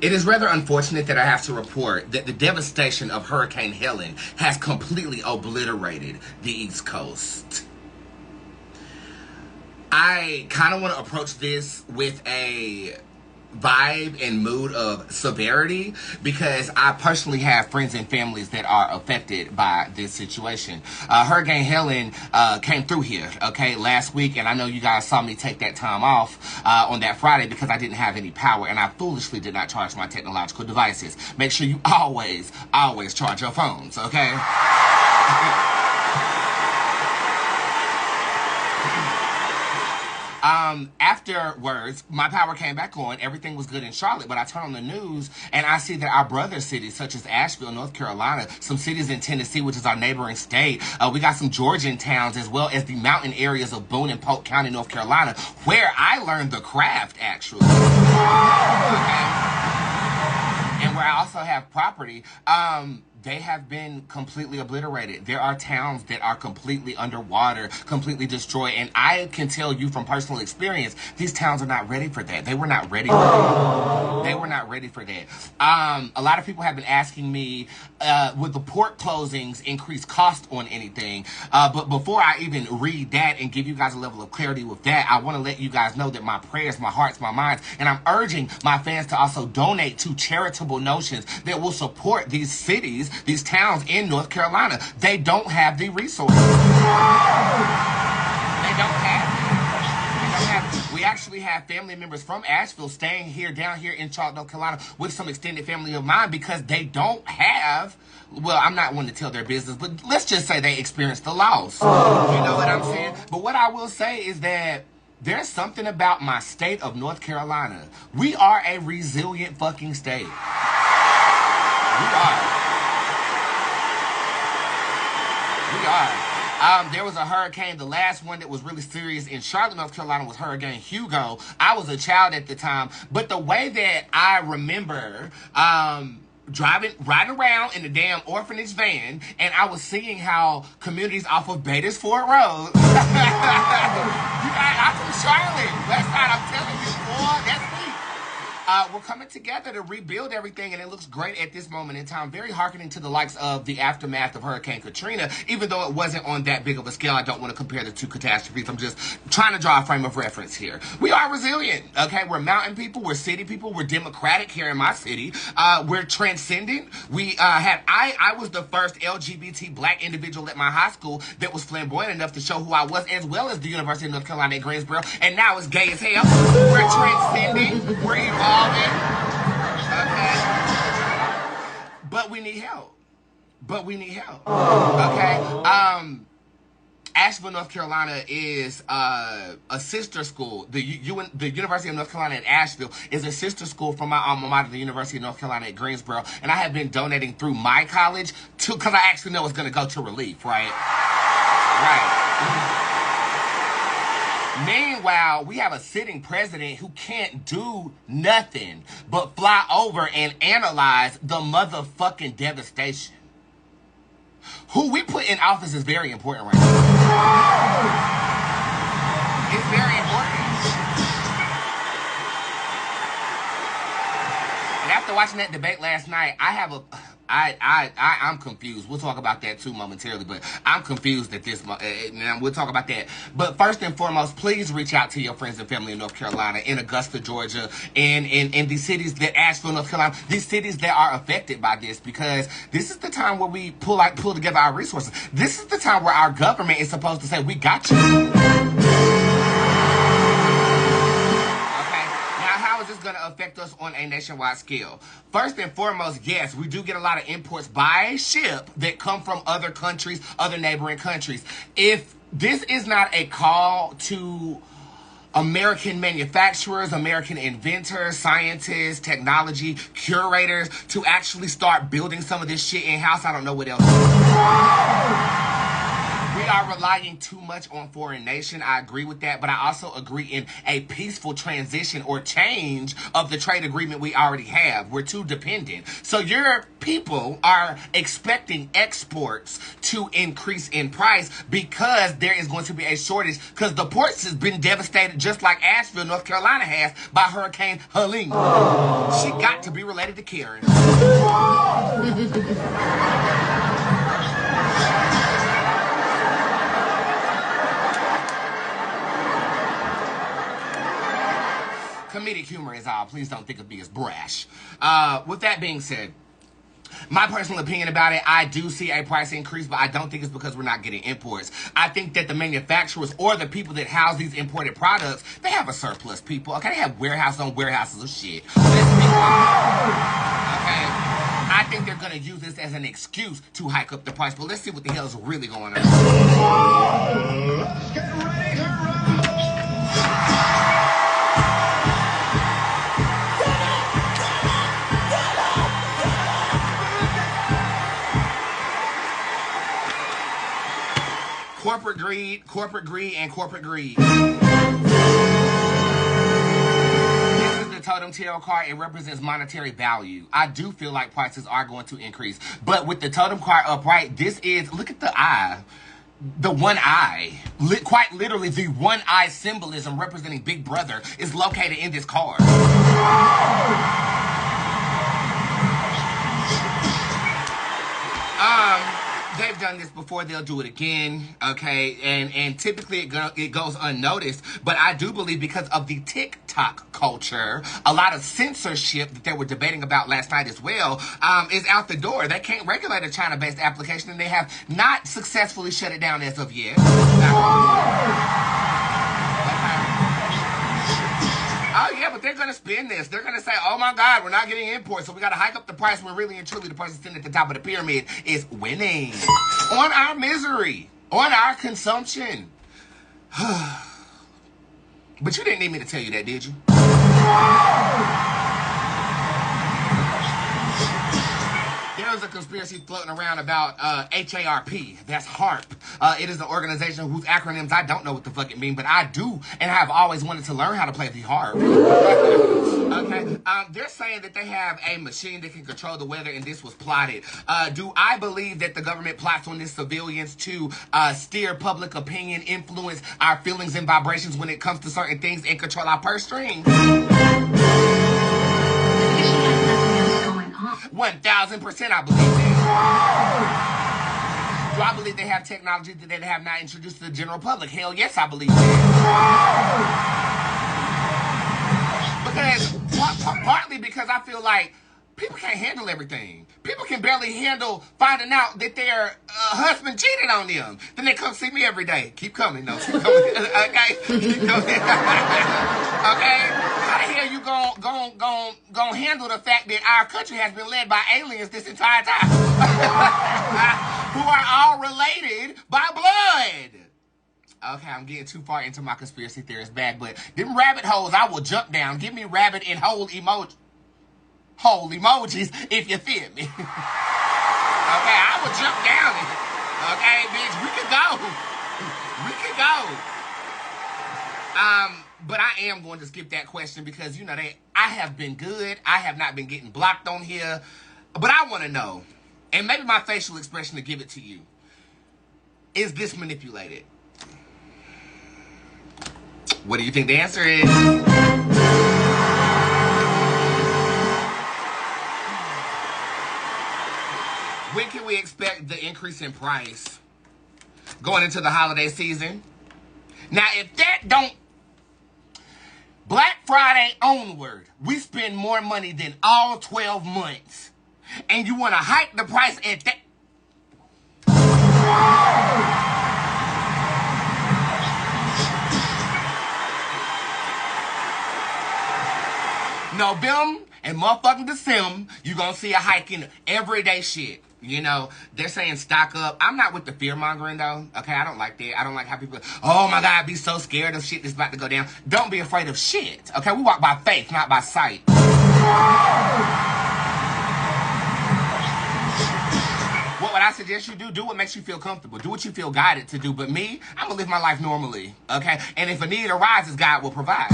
It is rather unfortunate that I have to report that the devastation of Hurricane Helene has completely obliterated the East Coast. I kind of want to approach this with a vibe and mood of severity because I personally have friends and families that are affected by this situation. Hurricane Helene came through here, okay, last week, and I know you guys saw me take that time off on that Friday because I didn't have any power, and I foolishly did not charge my technological devices. Make sure you always charge your phones, okay? Afterwards, my power came back on. Everything was good in Charlotte, but I turn on the news and I see that our brother cities, such as Asheville, North Carolina, some cities in Tennessee, which is our neighboring state, we got some Georgian towns, as well as the mountain areas of Boone and Polk County, North Carolina, where I learned the craft, actually. Okay. And where I also have property. They have been completely obliterated. There are towns that are completely underwater, completely destroyed. And I can tell you from personal experience, these towns are not ready for that. They were not ready for that. They were not ready for that. A lot of people have been asking me, would the port closings increase cost on anything? But before I even read that and give you guys a level of clarity with that, I want to let you guys know that my prayers, my hearts, my minds, and I'm urging my fans to also donate to charitable notions that will support these cities, these towns in North Carolina. They don't have the resources. They don't have it. We actually have family members from Asheville staying here, down here in Charlotte, North Carolina, with some extended family of mine because they don't have, well, I'm not one to tell their business, but let's just say they experienced the loss. You know what I'm saying? But what I will say is that there's something about my state of North Carolina. We are a resilient fucking state. We are. There was a hurricane. The last one that was really serious in Charlotte, North Carolina was Hurricane Hugo. I was a child at the time. But the way that I remember riding around in the damn orphanage van, and I was seeing how communities off of Bates Ford Road. I'm from Charlotte. West Side, I'm telling you, boy, that's me. We're coming together to rebuild everything, and it looks great at this moment in time. Very hearkening to the likes of the aftermath of Hurricane Katrina, even though it wasn't on that big of a scale. I don't want to compare the two catastrophes. I'm just trying to draw a frame of reference here. We are resilient, okay? We're mountain people. We're city people. We're democratic here in my city. We're transcendent. I was the first LGBT black individual at my high school that was flamboyant enough to show who I was, as well as the University of North Carolina at Greensboro, and now it's gay as hell. We're transcending. We're evolving. Okay? But we need help. Okay? Asheville, North Carolina is a sister school. The University of North Carolina at Asheville is a sister school from my alma mater, the University of North Carolina at Greensboro. And I have been donating through my college because I actually know it's going to go to relief, right? Right. Meanwhile, we have a sitting president who can't do nothing but fly over and analyze the motherfucking devastation. Who we put in office is very important right now. It's very important. And after watching that debate last night, I'm confused. We'll talk about that too momentarily, but I'm confused at this moment. We'll talk about that. But first and foremost, please reach out to your friends and family in North Carolina, in Augusta, Georgia, and in these cities that Asheville, North Carolina, these cities that are affected by this, because this is the time where we pull together our resources. This is the time where our government is supposed to say, we got you. How is this going to affect us on a nationwide scale? First and foremost, yes, we do get a lot of imports by ship that come from other countries, other neighboring countries. If this is not a call to American manufacturers, American inventors, scientists, technology, curators to actually start building some of this shit in-house, I don't know what else. We are relying too much on foreign nation. I agree with that, but I also agree in a peaceful transition or change of the trade agreement we already have. We're too dependent. So your people are expecting exports to increase in price because there is going to be a shortage, because the ports has been devastated just like Asheville, North Carolina has by Hurricane Helene. She got not to be related to Karen. Comedic humor is all. Please don't think of me as brash. With that being said, my personal opinion about it, I do see a price increase, but I don't think it's because we're not getting imports. I think that the manufacturers or the people that house these imported products, they have a surplus, people. Okay, they have warehouses on warehouses of shit. Let's be honest. Okay, I think they're going to use this as an excuse to hike up the price, but let's see what the hell is really going on. Let's get ready to rumble. Corporate greed, and corporate greed. This is the totem tarot card. It represents monetary value. I do feel like prices are going to increase. But with the totem card upright, this is, look at the eye. The one eye. Quite literally, the one eye symbolism representing Big Brother is located in this card. They've done this before, they'll do it again, okay? And typically it goes unnoticed, but I do believe because of the TikTok culture, a lot of censorship that they were debating about last night as well is out the door. They can't regulate a China-based application, and they have not successfully shut it down as of yet. Oh, yeah, but they're going to spin this. They're going to say, oh, my God, we're not getting imports, so we got to hike up the price when really and truly the person sitting at the top of the pyramid is winning. On our misery. On our consumption. But you didn't need me to tell you that, did you? There was a conspiracy floating around about HARP. That's HARP. It is an organization whose acronyms I don't know what the fuck it means, but I do and have always wanted to learn how to play the harp. Okay. They're saying that they have a machine that can control the weather, and this was plotted. Do I believe that the government plots on this civilians to steer public opinion, influence our feelings and vibrations when it comes to certain things, and control our purse strings? 1,000% I believe that. Do I believe they have technology that they have not introduced to the general public? Hell yes, I believe that. Because, partly because I feel like people can't handle everything. People can barely handle finding out that their husband cheated on them. Then they come see me every day. Keep coming, though. Keep coming. Okay? Keep coming. Okay? How the hell you gonna handle the fact that our country has been led by aliens this entire time? Who are all related by blood. Okay, I'm getting too far into my conspiracy theorist bag, but them rabbit holes I will jump down. Give me rabbit and hole emojis if you feel me. Okay, I will jump down it. Okay, bitch, we can go. We can go. But I am going to skip that question because, you know, I have been good. I have not been getting blocked on here. But I want to know, and maybe my facial expression to give it to you, is this manipulated? What do you think the answer is? When can we expect the increase in price going into the holiday season? Now, if that don't, Black Friday onward, we spend more money than all 12 months. And you want to hike the price at that? November and motherfucking December, you're going to see a hike in everyday shit. You know, they're saying stock up. I'm not with the fear-mongering, though. Okay, I don't like that. I don't like how people, oh, my God, be so scared of shit that's about to go down. Don't be afraid of shit. Okay, we walk by faith, not by sight. What would I suggest you do? Do what makes you feel comfortable. Do what you feel guided to do. But me, I'm going to live my life normally. Okay? And if a need arises, God will provide.